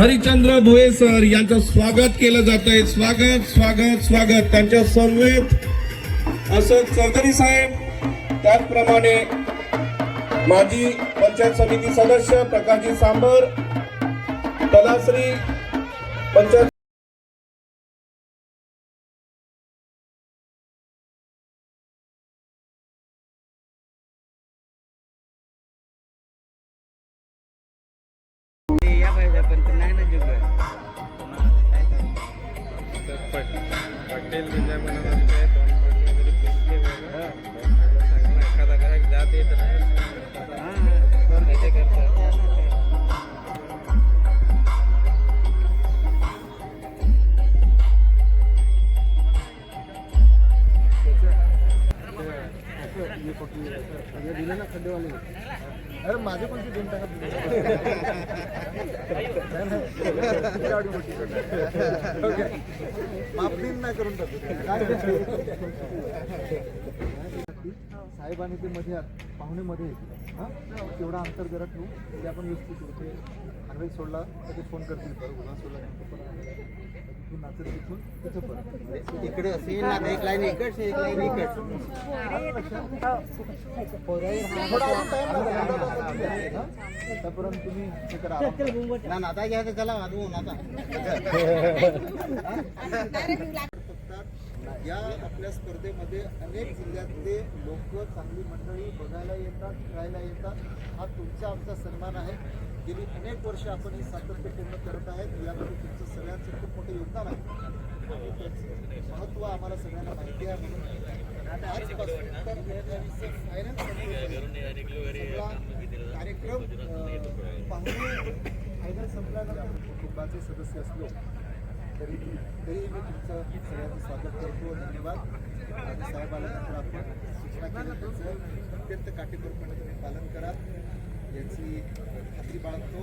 Harichandra Bhoye sir यांचं स्वागत केलं जात आहे। स्वागत स्वागत स्वागत। त्यांच्या समवेत अशोक चौधरी साहेब, त्याचप्रमाणे माजी पंचायत समिती सदस्य प्रकाशजी सांबर, तलाश्री पंचायत पटेल जिल्हा म्हणत एखादा काय जात येत दिले ना खड्डेवाले। अरे माझे पण ते 2 टाका माफ दिन नाही करून टाकू साहेब आणि ते मध्ये पाहुणे मध्ये हां तेवढा अंतर जरा ठेवू म्हणजे आपण व्यवस्थित होते। हायवे सोडला तर ते फोन करतील बरं, गुन्हा सोडला तिथून नाचत तिथून तिथं परत इकडे असेल ना एक लाईन इकडे एक लाईन इकडे त्यापर्यंत तुम्ही हे करा ना आता घ्या चला वाजवून आता या आपल्या स्पर्धेमध्ये अनेक जिल्ह्यातले लोक चांगली मंडळी बघायला येतात, खेळायला येतात। हा तुमचा आमचा सन्मान आहे। गेली अनेक वर्ष आपण हे सातत्यपूर्ण करत आहेत। यामध्ये तुमचं सगळ्यांचं खूप मोठं योगदान आहे आणि त्याचं महत्त्व आम्हाला सगळ्यांना माहिती आहे। म्हणून आजपासून तर कार्यक्रम पाहुणे फायनल संपल्यानंतर कुटुंबाचे सदस्य असलो तरी मी तुमचं सगळ्यांचं स्वागत करतो। धन्यवाद। आणि साहेब आल्यानंतर आपण सूचना केल्या त्याचं अत्यंत काटेकोरपणे तुम्ही पालन करा याची खात्री बाळगतो।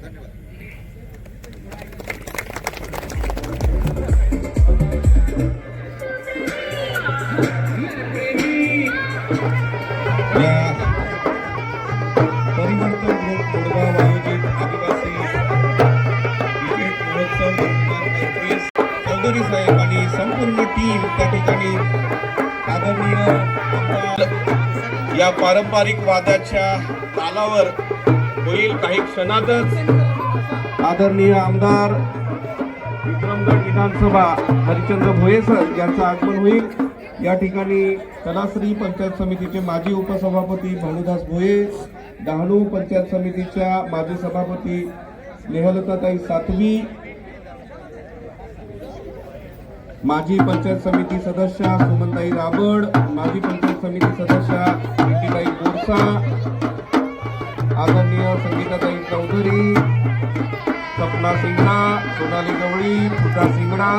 धन्यवाद। परिवर्तन ग्रुप कोडगाव आयोजित आदिवासी क्रिकेट महोत्सव 2021 चौधरी साहेब आणि संपूर्ण टीम त्या ठिकाणी आदरणीय या पारंपरिक वाद्याच्या तालावर होईल काही क्षणातच आदरणीय आमदार विक्रमगड विधानसभा हरिचंद्र भोये सर यांचं आगमन होईल। या ठिकाणी तलाश्री पंचायत समितीचे माजी उपसभापती भानुदास भोये, डहाणू पंचायत समितीच्या माजी सभापती स्नेहलताताई सातवी, माजी पंचायत समिती सदस्या सुमनताई राबड, माजी पंचायत समिती सदस्या विकीताई बोरसा, आदरणीय संगीताताई चौधरी, सपना सिंगडा, सोनाली गवळी, पूजा सिंगडा,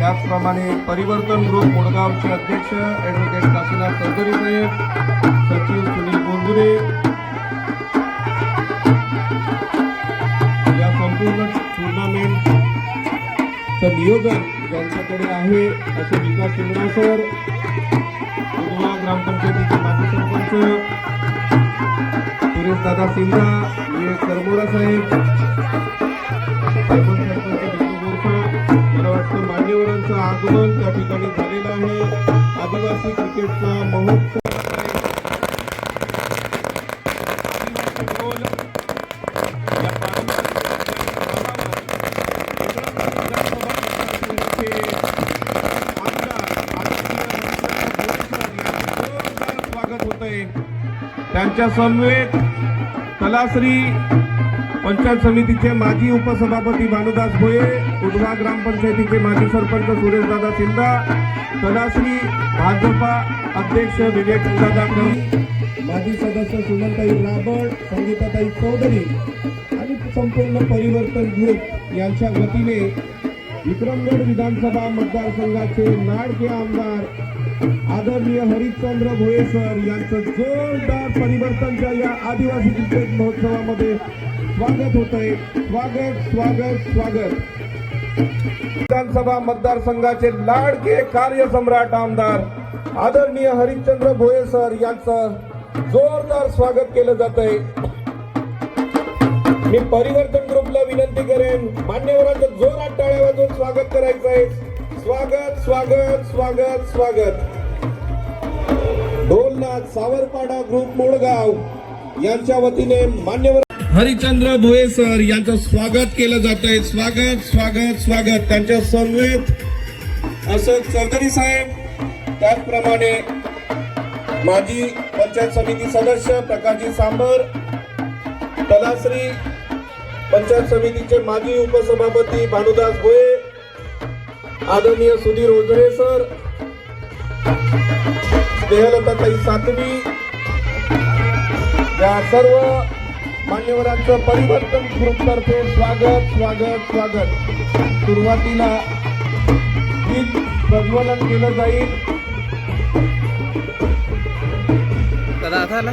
त्याचप्रमाणे परिवर्तन ग्रुप मोडगावचे अध्यक्ष ॲडव्होकेट काशीनाथ चौधरी साहेब, सचिव सुनील बोरगुरे, या संपूर्ण टुर्नामेंटचं नियोजन ज्यांच्याकडे आहे असे विकास सिंगडा सर, उदवा ग्रामपंचायतीचे माजी सरपंच सुरेश दादा सिंधा, विवेक करमोरा साहेब, सरपंच मला वाटतं मान्यवरांचं आगमन त्या ठिकाणी झालेलं आहे। आदिवासी क्रिकेटचा महोत्सव स्वागत होत आहे। त्यांच्या समवेत तलाश्री पंचायत समितीचे माजी उपसभापती भानुदास भोये, उदवा ग्रामपंचायतीचे माजी सरपंच सुरेशदादा सिंधा, तलाश्री भाजपा अध्यक्ष विवेकदादा करी, माजी सदस्य सुमनताई राबड, संगीताताई चौधरी आणि संपूर्ण परिवर्तन ग्रुप यांच्या वतीने विक्रमगड विधानसभा मतदारसंघाचे लाडके आमदार आदरणीय हरिचंद्र भोये सर यांचं जोरदार परिवर्तनच्या या आदिवासी क्रिकेट महोत्सवामध्ये स्वागत होत आहे। स्वागत स्वागत स्वागत। विधानसभा मतदारसंघाचे लाडके कार्यसम्राट आमदार आदरणीय हरिचंद्र भोये सर यांचं जोरदार स्वागत केलं जात आहे। मी परिवर्तन ग्रुपला विनंती करेन मान्यवरांचं जोरात टाळ्या वाजवून स्वागत करायचं आहे. स्वागत स्वागत स्वागत स्वागत. ढोलनाथ सावरपाडा ग्रुप मोडगाव यांच्या वतीने मान्यवर हरिचंद्र भोये सर यांचं स्वागत केलं जात आहे. स्वागत स्वागत स्वागत. त्यांच्या समवेत अशोक चौधरी साहेब, त्याचप्रमाणे माजी पंचायत समिती सदस्य प्रकाशजी सांबर, तलाश्री पंचायत समितीचे माजी उपसभापती भानुदास भोये, आदरणीय सुधीर ओझरे सर, स्नेहलताताई सातवी, या सर्व मान्यवरांचं परिवर्तन ग्रुपतर्फे स्वागत स्वागत स्वागत. सुरुवातीला गीत प्रज्वलन केलं जाईल. दादा आता आला.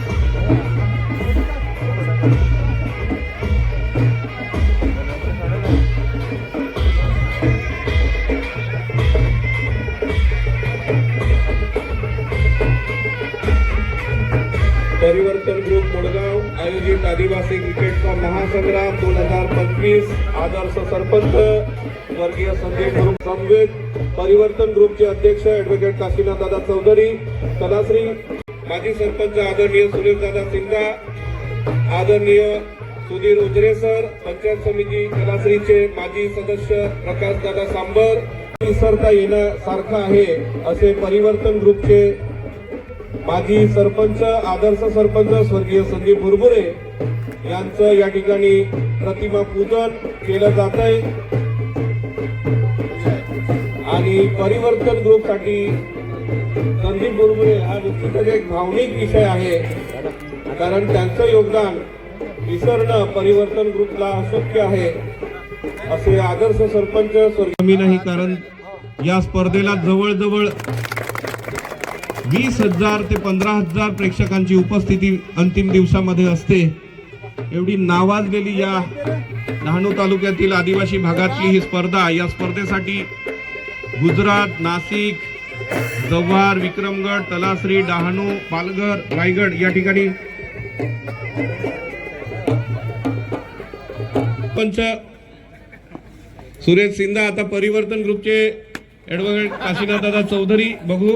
परिवर्तन ग्रुप मोडगाव आयोजित आदिवासी क्रिकेटचा महासंग्राम 2025 आदर्श सरपंच स्वर्गीय संजय ग्रुप समवेत परिवर्तन ग्रुपचे अध्यक्ष ऍडव्होकेट काशीनाथ दादा चौधरी, तलाश्री माजी सरपंच आदरणीय सुरेश दादा सिंगा, आदरणीय सुधीर ओझरे सर, पंचायत समिती तलाश्रीचे माजी सदस्य प्रकाश दादा सांबर. विसरता येण्यासारखं आहे असे परिवर्तन ग्रुपचे माजी सरपंच आदर्श सरपंच स्वर्गीय संदीप बुरबुरे यांचं या ठिकाणी प्रतिमा पूजन केलं जात आहे. आणि परिवर्तन ग्रुपसाठी संदीप बुरबुरे हा निश्चितच एक भावनिक विषय आहे, कारण त्यांचं योगदान विसरणं परिवर्तन ग्रुपला अशक्य आहे असे आदर्श सरपंच स्वर्गीय नाही. कारण या स्पर्धेला जवळजवळ 20,000 ते 15,000 प्रेक्षकांची उपस्थिती अंतिम दिवसामध्ये असते. एवढी नावाजलेली या डहाणू तालुक्यातील आदिवासी भागातली ही स्पर्धा. या स्पर्धेसाठी गुजरात, नाशिक, जव्हार, विक्रमगड, तलाश्री, डहाणू, पालघर, रायगड या ठिकाणी पंच सुरेश सिंधा. आता परिवर्तन ग्रुपचे ऍडव्होकेट काशीनाथ दादा चौधरी बघू.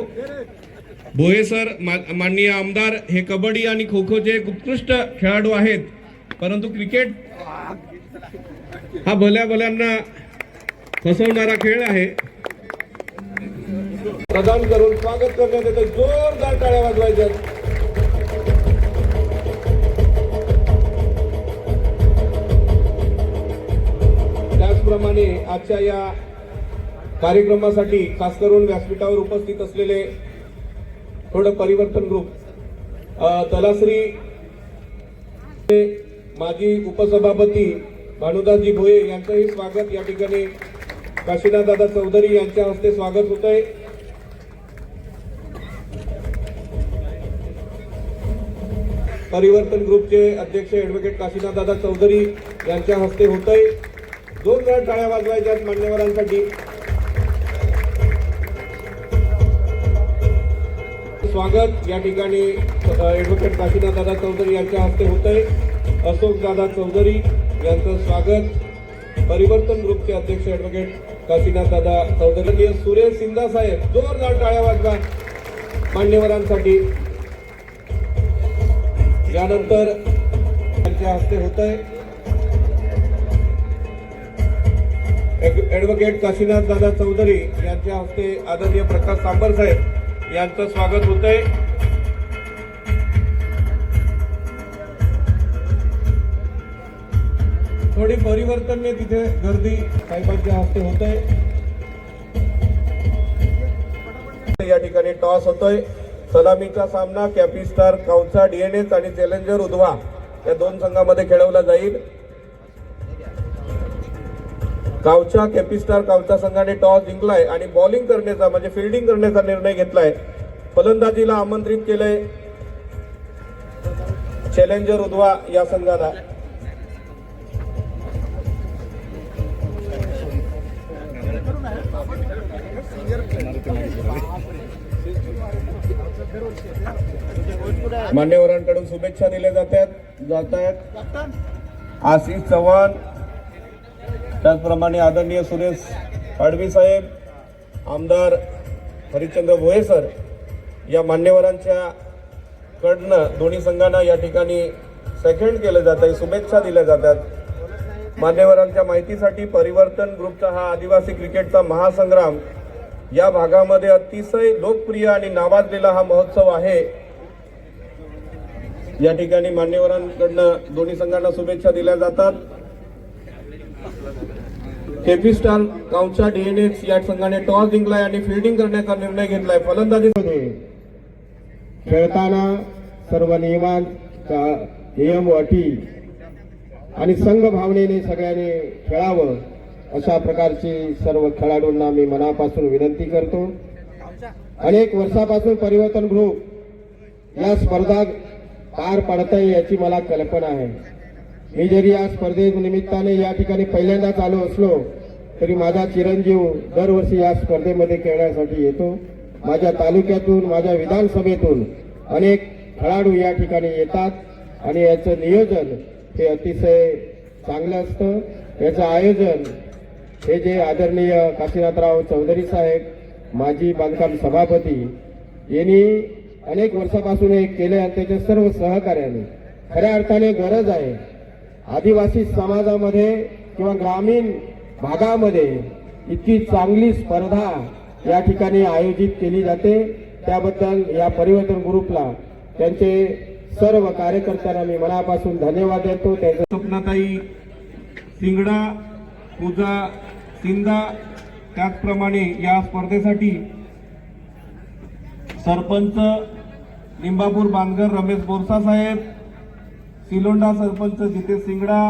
भोये सर माननीय आमदार हे कबड्डी आणि खो खोचे उत्कृष्ट खेळाडू आहेत, परंतु क्रिकेट हा भल्या भल्यांना फसवणारा खेळ आहे. प्रदान करून स्वागत करण्यात येतं. जोरदार टाळ्या वाजवायच्या. त्याचप्रमाणे आजच्या या कार्यक्रमासाठी खास करून व्यासपीठावर उपस्थित असलेले थोडं परिवर्तन ग्रुप तलाश्री माजी उपसभापती भानुदासजी भोये यांचंही स्वागत या ठिकाणी काशीनाथ दादा चौधरी यांच्या हस्ते स्वागत होत आहे. परिवर्तन ग्रुपचे अध्यक्ष ऍडव्होकेट काशीनाथ दादा चौधरी यांच्या हस्ते होत आहे. 2 वेळा टाळ्या वाजवायच्या मान्यवरांसाठी. स्वागत या ठिकाणी ऍडव्होकेट काशीनाथ दादा चौधरी यांच्या हस्ते होत आहे. अशोक दादा चौधरी यांचं स्वागत. परिवर्तन ग्रुपचे अध्यक्ष ऍडव्होकेट काशीनाथ दादा चौधरी. सुरेश सिंधा साहेब, जोरदार टाळ्या वाजवा मान्यवरांसाठी. यानंतर त्यांच्या हस्ते होत आहे ऍडव्होकेट काशीनाथ दादा चौधरी यांच्या हस्ते आदरणीय प्रकाश सांबर साहेब यांचं स्वागत होत आहे. थोडी परिवर्तनने तिथे गर्दी साहेबांच्या हस्ते होत आहे. या ठिकाणी टॉस होतोय. सलामीचा सामना कॅपिस्टार कावचा डीएनएस आणि चॅलेंजर उधवा या 2 संघामध्ये खेळवला जाईल. गावच्या कॅपिस्टार कावचा संघाने टॉस जिंकलाय आणि बॉलिंग करण्याचा म्हणजे फिल्डिंग करण्याचा निर्णय घेतलाय. फलंदाजीला आमंत्रित केलंय चॅलेंजर उधवा या संघाला. मान्यवरांकडून शुभेच्छा दिल्या जात आहेत. आशिष चव्हाण, त्याचप्रमाणे आदरणीय सुरेश पाडवी साहेब, आमदार हरिश्चंद्र भोये सर या मान्यवरांच्या कडनं दोन्ही संघांना या ठिकाणी सेकंड केलं जात आहे, शुभेच्छा दिल्या जातात. मान्यवरांच्या माहितीसाठी परिवर्तन ग्रुपचा हा आदिवासी क्रिकेटचा महासंग्राम या भागामध्ये अतिशय लोकप्रिय आणि नावाजलेला हा महोत्सव आहे. या ठिकाणी मान्यवरांकडनं दोन्ही संघांना शुभेच्छा दिल्या जातात. केपिस्टार गावच्या डीएनएक्स या संघाने टॉस जिंकलाय आणि फिल्डिंग करण्याचा निर्णय घेतलाय. फलंदाजीमध्ये खेळताना सर्व नियमांचा नियम अटी आणि संघ भावनेने सगळ्यांनी खेळावं अशा प्रकारची सर्व खेळाडूंना मी मनापासून विनंती करतो. अनेक वर्षापासून परिवर्तन ग्रुप या स्पर्धा पार पाडताय याची मला कल्पना आहे. मी जरी या स्पर्धेनिमित्ताने या ठिकाणी पहिल्यांदाच आलो असलो तरी माझा चिरंजीव दरवर्षी या स्पर्धेमध्ये खेळण्यासाठी येतो. माझ्या तालुक्यातून, माझ्या विधानसभेतून अनेक खेळाडू या ठिकाणी येतात आणि याचं नियोजन हे अतिशय चांगलं असतं. याचं आयोजन हे जे आदरणीय काशीनाथराव चौधरी साहेब, माजी बांधकाम सभापती यांनी अनेक वर्षापासून हे केले आणि त्याच्या सर्व सहकार्याने खऱ्या अर्थाने गरज आहे. आदिवासी समाजामध्ये किंवा ग्रामीण भागामध्ये इतकी चांगली स्पर्धा या ठिकाणी आयोजित केली जाते. त्याबद्दल या परिवर्तन ग्रुपला, त्यांचे सर्व कार्यकर्त्यांना मी मनापासून धन्यवाद देतो. त्यांचं स्वप्नाताई सिंगडा, पूजा सिंदा, त्याचप्रमाणे या स्पर्धेसाठी सरपंच लिंबापूर बांधगर रमेश बोरसा साहेब, सिलोंडा सरपंच जितेश सिंगडा,